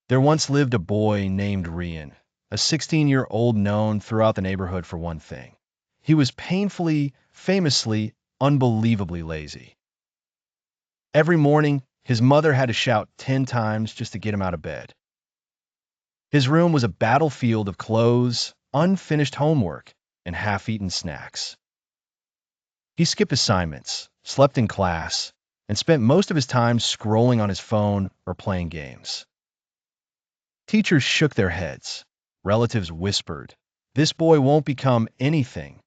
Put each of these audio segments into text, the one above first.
There once lived a boy named Rian, a 16-year-old known throughout the neighborhood for one thing. He was painfully, famously, unbelievably lazy. Every morning, his mother had to shout 10 times just to get him out of bed. His room was a battlefield of clothes, unfinished homework, and half-eaten snacks. He skipped assignments, slept in class, and spent most of his time scrolling on his phone or playing games. Teachers shook their heads. Relatives whispered, "This boy won't become anything."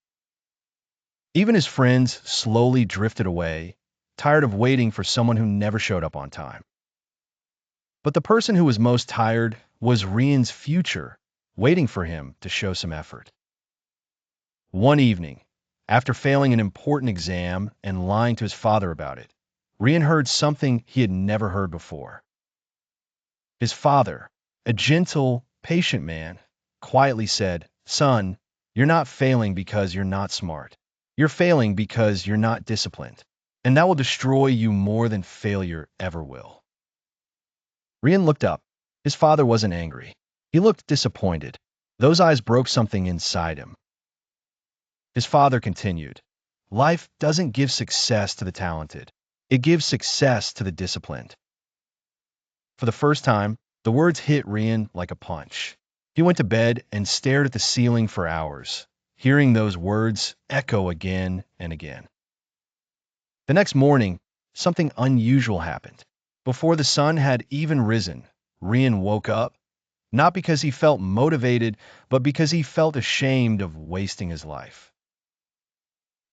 Even his friends slowly drifted away, tired of waiting for someone who never showed up on time. But the person who was most tired was Rian's future, waiting for him to show some effort. One evening, after failing an important exam and lying to his father about it, Rian heard something he had never heard before. His father, a gentle, patient man, quietly said, "Son, you're not failing because you're not smart. You're failing because you're not disciplined, and that will destroy you more than failure ever will." Rian looked up. His father wasn't angry. He looked disappointed. Those eyes broke something inside him. His father continued, "Life doesn't give success to the talented. It gives success to the disciplined." For the first time, the words hit Rian like a punch. He went to bed and stared at the ceiling for hours, hearing those words echo again and again. The next morning, something unusual happened. Before the sun had even risen, Rian woke up, not because he felt motivated, but because he felt ashamed of wasting his life.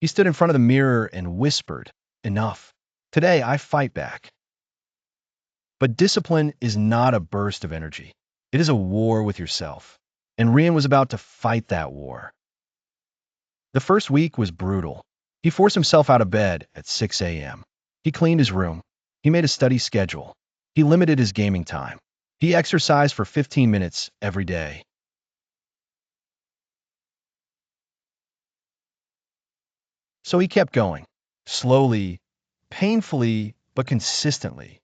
He stood in front of the mirror and whispered, "Enough. Today I fight back." But discipline is not a burst of energy. It is a war with yourself. And Rian was about to fight that war. The first week was brutal. He forced himself out of bed at 6 a.m. He cleaned his room. He made a study schedule. He limited his gaming time. He exercised for 15 minutes every day. So he kept going, slowly, painfully, but consistently.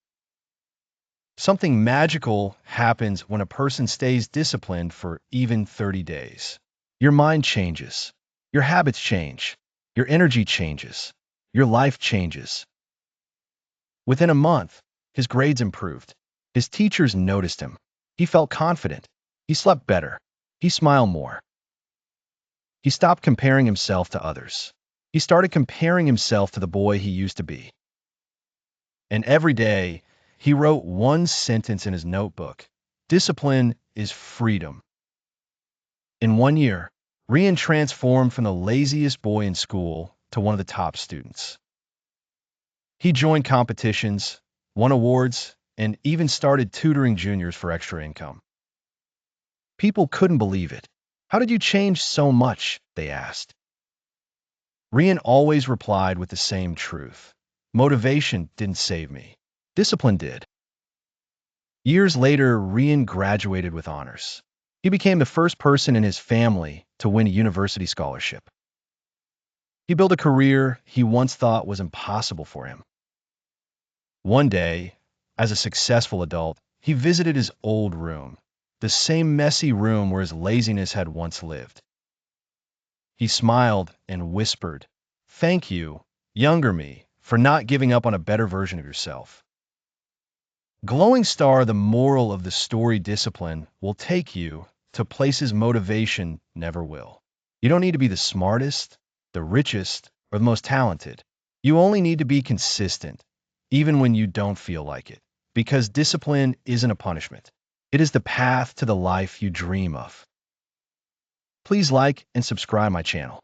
Something magical happens when a person stays disciplined for even 30 days. Your mind changes. Your habits change. Your energy changes. Your life changes. Within a month, his grades improved. His teachers noticed him. He felt confident. He slept better. He smiled more. He stopped comparing himself to others. He started comparing himself to the boy he used to be. And every day, he wrote one sentence in his notebook: "Discipline is freedom." In 1 year, Rian transformed from the laziest boy in school to one of the top students. He joined competitions, won awards, and even started tutoring juniors for extra income. People couldn't believe it. "How did you change so much?" they asked. Rian always replied with the same truth: "Motivation didn't save me. Discipline did." Years later, Rian graduated with honors. He became the first person in his family to win a university scholarship. He built a career he once thought was impossible for him. One day, as a successful adult, he visited his old room, the same messy room where his laziness had once lived. He smiled and whispered, "Thank you, younger me, for not giving up on a better version of yourself." Glowing star, the moral of the story: discipline will take you to places motivation never will. You don't need to be the smartest, the richest, or the most talented. You only need to be consistent, even when you don't feel like it. Because discipline isn't a punishment. It is the path to the life you dream of. Please like and subscribe my channel.